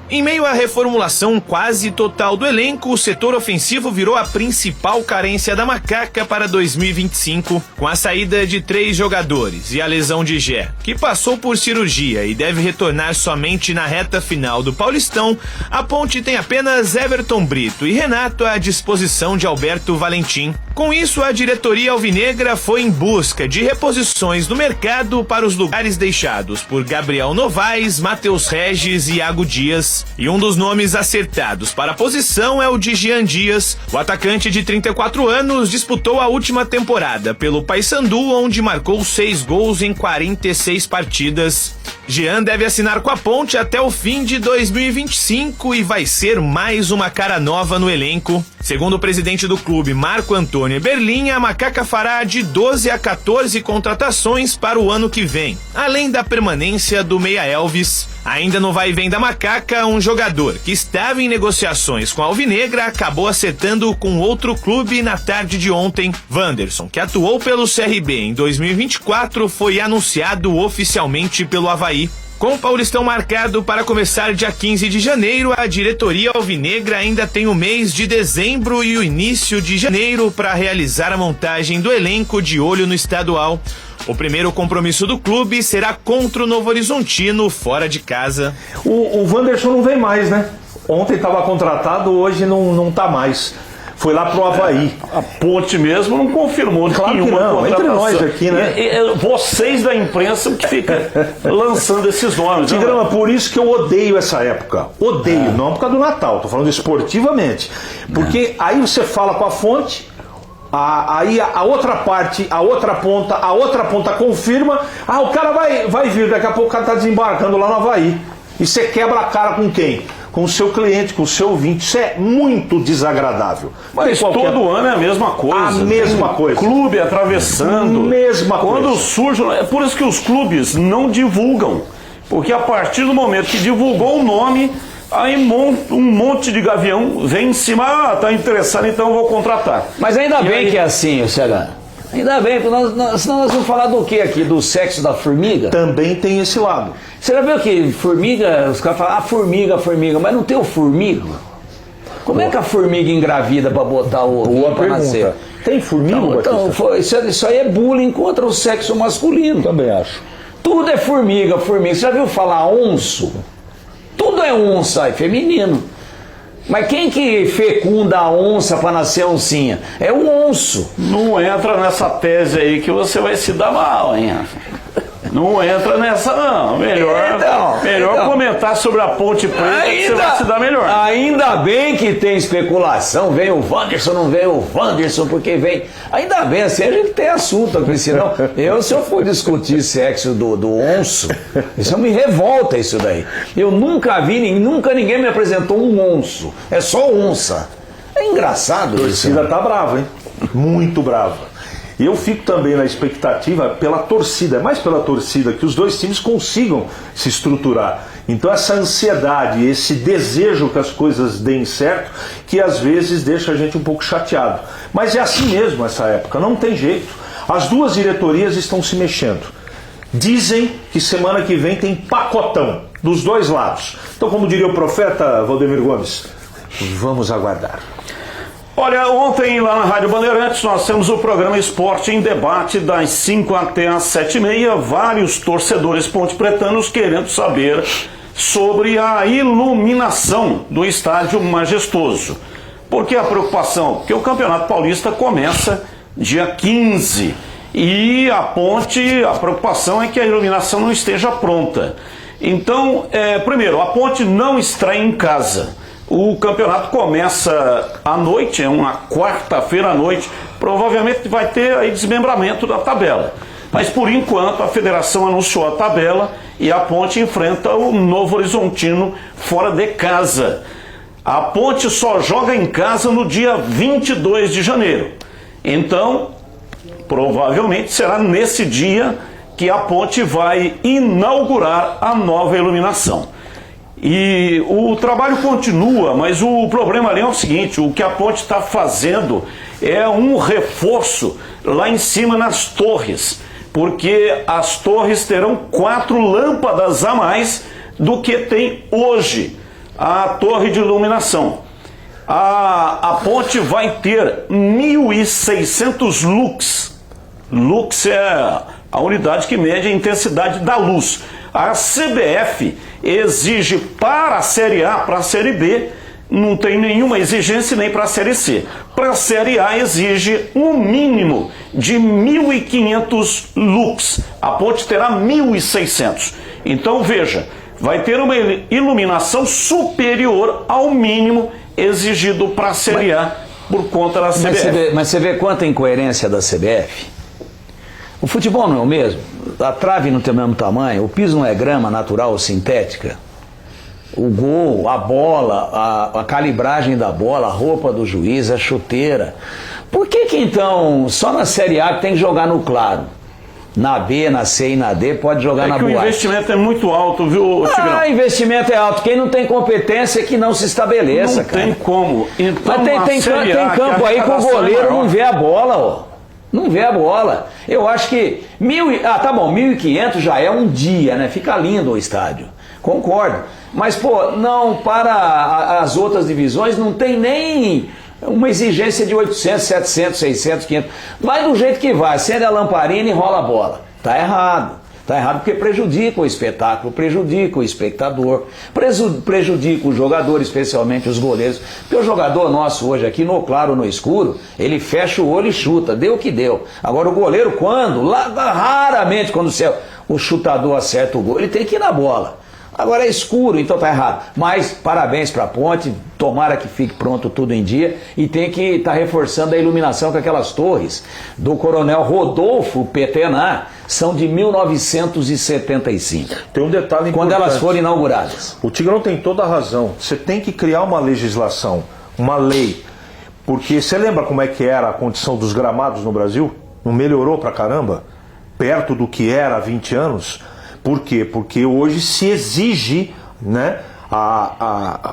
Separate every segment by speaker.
Speaker 1: Em meio à reformulação quase total do elenco, o setor ofensivo virou a principal carência da Macaca para 2025, com a saída de 3 jogadores e a lesão de Gé, que passou por cirurgia e deve retornar somente na reta final do Paulistão. A Ponte tem apenas Everton Brito e Renato à disposição de Alberto Valentim. Com isso, a diretoria alvinegra foi em busca de reposições no mercado para os lugares deixados por Gabriel Novaes, Matheus Regis e Iago Dias. E um dos nomes acertados para a posição é o de Jean Dias. O atacante de 34 anos disputou a última temporada pelo Paysandu, onde marcou 6 gols em 46 partidas. Jean deve assinar com a Ponte até o fim de 2025 e vai ser mais uma cara nova no elenco. Segundo o presidente do clube, Marco Antônio Eberlin, a Macaca fará de 12 a 14 contratações para o ano que vem, além da permanência do Meia Elvis. Ainda no vai e vem da Macaca, um jogador que estava em negociações com a Alvinegra acabou acertando com outro clube na tarde de ontem. Wanderson, que atuou pelo CRB em 2024, foi anunciado oficialmente pelo Avaí. Com o Paulistão marcado para começar dia 15 de janeiro, a diretoria alvinegra ainda tem o mês de dezembro e o início de janeiro para realizar a montagem do elenco de olho no estadual. O primeiro compromisso do clube será contra o Novo Horizontino, fora de casa.
Speaker 2: O Wanderson não vem mais, né? Ontem estava contratado, hoje não está mais. Foi lá pro Avaí.
Speaker 3: A Ponte mesmo não confirmou nenhuma contratação.
Speaker 2: Entre nós aqui, né?
Speaker 3: Vocês da imprensa que fica lançando esses nomes.
Speaker 2: Tigrama, por isso que eu odeio essa época. Odeio, não por causa do Natal, tô falando esportivamente. Porque aí você fala com a fonte, aí a outra parte, a outra ponta confirma, o cara vai vir, daqui a pouco o cara tá desembarcando lá no Avaí. E você quebra a cara com quem? Com o seu cliente, com o seu ouvinte. Isso é muito desagradável.
Speaker 3: Mas todo ano é a mesma coisa.
Speaker 2: A mesma coisa.
Speaker 3: Clube atravessando.
Speaker 2: Mesma coisa.
Speaker 3: Quando surge... É por isso que os clubes não divulgam. Porque a partir do momento que divulgou o nome, aí um monte de gavião vem em cima, tá interessado, então eu vou contratar.
Speaker 4: Mas ainda bem que é assim, Cega. Ainda bem, porque senão nós vamos falar do que aqui? Do sexo da formiga?
Speaker 2: Também tem esse lado.
Speaker 4: Você já viu que formiga, os caras falam, formiga, mas não tem o formigo? Como é que a formiga engravida para botar o ovinho para nascer?
Speaker 2: Tem formiga?
Speaker 4: Então isso aí é bullying contra o sexo masculino.
Speaker 2: Também acho.
Speaker 4: Tudo é formiga. Você já viu falar onço? Tudo é onça, é feminino. Mas quem que fecunda a onça para nascer a oncinha? É o onço.
Speaker 3: Não entra nessa tese aí que você vai se dar mal, hein? Não entra nessa, não. Melhor comentar sobre a Ponte Preta que você vai se dar melhor.
Speaker 4: Ainda bem que tem especulação. Vem o Wanderson, não vem o Wanderson, porque vem. Ainda bem, assim a gente tem assunto, porque senão, se eu for discutir sexo do onço, isso me revolta isso daí. Eu nunca vi, nunca ninguém me apresentou um onço. É só onça. É engraçado isso.
Speaker 2: A torcida tá brava, hein? Muito brava. E eu fico também na expectativa pela torcida, mais pela torcida, que os dois times consigam se estruturar. Então essa ansiedade, esse desejo que as coisas deem certo, que às vezes deixa a gente um pouco chateado. Mas é assim mesmo essa época, não tem jeito. As duas diretorias estão se mexendo. Dizem que semana que vem tem pacotão dos dois lados. Então, como diria o profeta Valdemir Gomes, vamos aguardar.
Speaker 3: Olha, ontem lá na Rádio Bandeirantes nós temos o programa Esporte em Debate das 5 até as 7h30. Vários torcedores pontepretanos querendo saber sobre a iluminação do estádio Majestoso. Por que a preocupação? Porque o Campeonato Paulista começa dia 15 e a preocupação é que a iluminação não esteja pronta. Então, primeiro, a Ponte não estreia em casa. O campeonato começa à noite, é uma quarta-feira à noite, provavelmente vai ter aí desmembramento da tabela. Mas por enquanto a federação anunciou a tabela e a Ponte enfrenta o Novo Horizontino fora de casa. A Ponte só joga em casa no dia 22 de janeiro. Então, provavelmente será nesse dia que a Ponte vai inaugurar a nova iluminação. E o trabalho continua, mas o problema ali é o seguinte: o que a Ponte está fazendo é um reforço lá em cima nas torres, porque as torres terão 4 lâmpadas a mais do que tem hoje. a torre de iluminação. A ponte vai ter 1.600 lux. Lux é a unidade que mede a intensidade da luz. A CBF exige para a Série A, para a Série B, não tem nenhuma exigência nem para a Série C. Para a Série A exige um mínimo de 1.500 lux. A ponte terá 1.600. Então veja, vai ter uma iluminação superior ao mínimo exigido para a Série A por conta da CBF.
Speaker 4: Mas você vê quanta incoerência da CBF? O futebol não é o mesmo? A trave não tem o mesmo tamanho? O piso não é grama natural ou sintética? O gol, a bola, a calibragem da bola, a roupa do juiz, a chuteira. Por que então só na Série A tem que jogar no claro? Na B, na C e na D pode jogar na boate?
Speaker 3: O investimento é muito alto, viu, Tigrão?
Speaker 4: Investimento é alto. Quem não tem competência é que não se estabeleça, cara.
Speaker 3: Não tem como. Então,
Speaker 4: mas tem campo aí que o goleiro não vê a bola, ó. Não vê a bola. Eu acho que 1.500 já é um dia, né? Fica lindo o estádio. Concordo. Mas, pô, não, para as outras divisões não tem nem uma exigência de 800, 700, 600, 500. Vai do jeito que vai. Acende a lamparina e rola a bola. Tá errado. Tá errado porque prejudica o espetáculo, prejudica o espectador, prejudica o jogador, especialmente os goleiros. Porque o jogador nosso hoje aqui, no claro ou no escuro, ele fecha o olho e chuta, deu o que deu. Agora o goleiro raramente quando o chutador acerta o gol, ele tem que ir na bola. Agora é escuro, então tá errado. Mas parabéns para a ponte, tomara que fique pronto tudo em dia e tem que estar reforçando a iluminação com aquelas torres do Coronel Rodolfo Petenar, são de 1975.
Speaker 2: Tem um detalhe importante.
Speaker 4: Quando elas foram inauguradas.
Speaker 2: O Tigrão tem toda a razão. Você tem que criar uma legislação, uma lei. Porque você lembra como é que era a condição dos gramados no Brasil? Não melhorou pra caramba? Perto do que era há 20 anos? Por quê? Porque hoje se exige, né,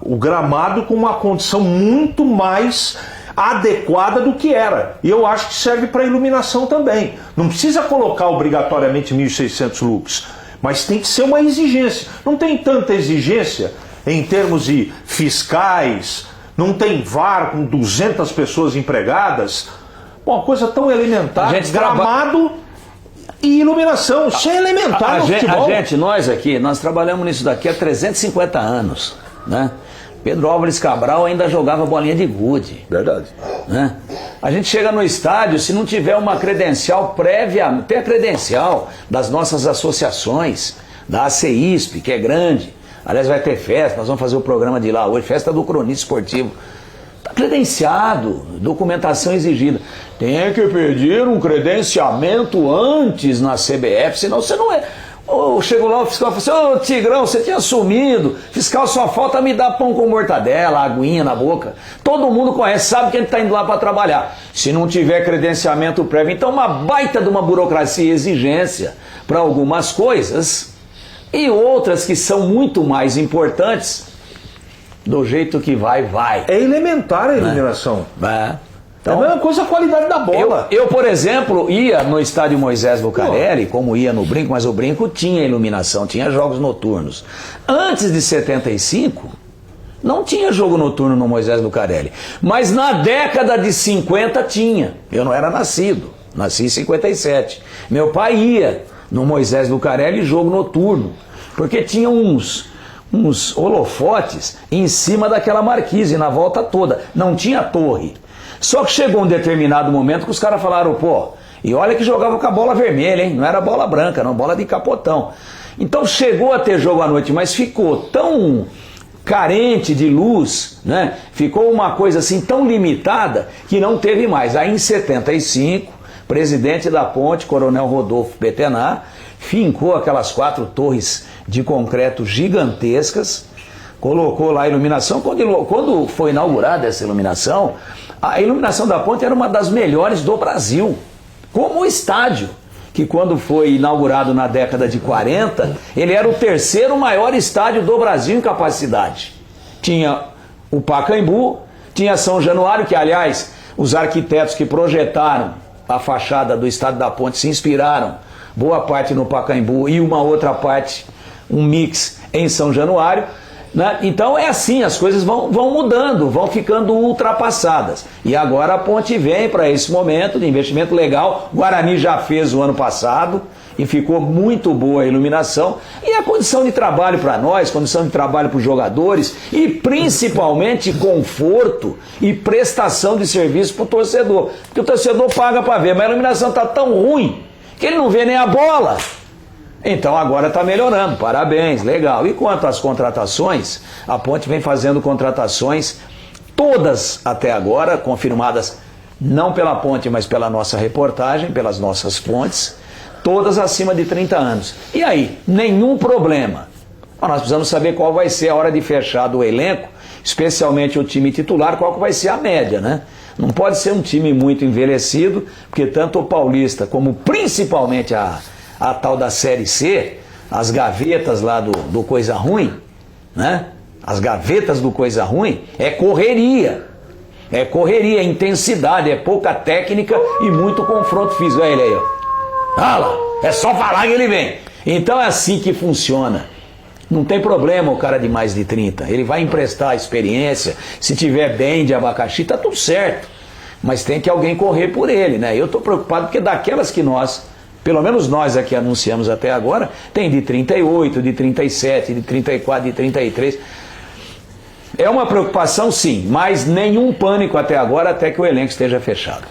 Speaker 2: o gramado com uma condição muito mais adequada do que era. E eu acho que serve para iluminação também. Não precisa colocar obrigatoriamente 1.600 lux, mas tem que ser uma exigência. Não tem tanta exigência em termos de fiscais, não tem VAR com 200 pessoas empregadas. Bom, uma coisa tão elementar, gramado e iluminação, isso é elementar no futebol.
Speaker 4: Nós aqui, nós trabalhamos nisso daqui há 350 anos, né? Pedro Álvares Cabral ainda jogava bolinha de gude.
Speaker 2: Verdade.
Speaker 4: Né? A gente chega no estádio, se não tiver uma credencial prévia, tem a credencial das nossas associações, da ACISP, que é grande. Aliás, vai ter festa, nós vamos fazer o programa de lá hoje, festa do cronista esportivo. Está credenciado, documentação exigida. Tem que pedir um credenciamento antes na CBF, senão você não é... Chegou lá o fiscal e falou assim: ô Tigrão, você tinha sumido, fiscal, só falta me dar pão com mortadela, aguinha na boca. Todo mundo conhece, sabe que ele está indo lá para trabalhar. Se não tiver credenciamento prévio, então uma baita de uma burocracia e exigência para algumas coisas e outras que são muito mais importantes, do jeito que vai.
Speaker 2: É elementar a iluminação. Então, é a mesma coisa a qualidade da bola.
Speaker 4: Eu, por exemplo, ia no estádio Moisés Lucarelli, como ia no Brinco, mas o Brinco tinha iluminação, tinha jogos noturnos. Antes de 75, não tinha jogo noturno no Moisés Lucarelli. Mas na década de 50 tinha. Eu não era nascido, nasci em 57. Meu pai ia no Moisés Lucarelli jogo noturno, porque tinha uns holofotes em cima daquela marquise, na volta toda. Não tinha torre. Só que chegou um determinado momento que os caras falaram, pô, e olha que jogava com a bola vermelha, hein? Não era bola branca, não, bola de capotão. Então chegou a ter jogo à noite, mas ficou tão carente de luz, né? Ficou uma coisa assim tão limitada que não teve mais. Aí em 75, presidente da ponte, Coronel Rodolfo Petenar, fincou aquelas 4 torres de concreto gigantescas, colocou lá a iluminação. Quando foi inaugurada essa iluminação, a iluminação da ponte era uma das melhores do Brasil, como o estádio, que quando foi inaugurado na década de 40, ele era o 3º maior estádio do Brasil em capacidade. Tinha o Pacaembu, tinha São Januário, que aliás, os arquitetos que projetaram a fachada do estádio da ponte se inspiraram, boa parte no Pacaembu e uma outra parte, um mix em São Januário. Né? Então é assim, as coisas vão mudando, vão ficando ultrapassadas. E agora a Ponte vem para esse momento de investimento legal. O Guarani já fez o ano passado e ficou muito boa a iluminação. E a condição de trabalho para nós, condição de trabalho para os jogadores e principalmente conforto e prestação de serviço para o torcedor. Porque o torcedor paga para ver, mas a iluminação está tão ruim que ele não vê nem a bola. Então agora está melhorando, parabéns, legal. E quanto às contratações, a Ponte vem fazendo contratações, todas até agora, confirmadas não pela Ponte, mas pela nossa reportagem, pelas nossas fontes, todas acima de 30 anos. E aí, nenhum problema. Mas nós precisamos saber qual vai ser a hora de fechar do elenco, especialmente o time titular, qual que vai ser a média, né? Não pode ser um time muito envelhecido, porque tanto o Paulista como principalmente a tal da Série C, as gavetas lá do Coisa Ruim, né? As gavetas do Coisa Ruim é correria, é intensidade, é pouca técnica e muito confronto físico. Olha ele aí, ó. Fala, é só falar que ele vem. Então é assim que funciona. Não tem problema o cara de mais de 30, ele vai emprestar a experiência, se tiver bem de abacaxi, tá tudo certo. Mas tem que alguém correr por ele, né? Eu estou preocupado porque daquelas que pelo menos nós aqui anunciamos até agora, tem de 38, de 37, de 34, de 33. É uma preocupação sim, mas nenhum pânico até agora, até que o elenco esteja fechado.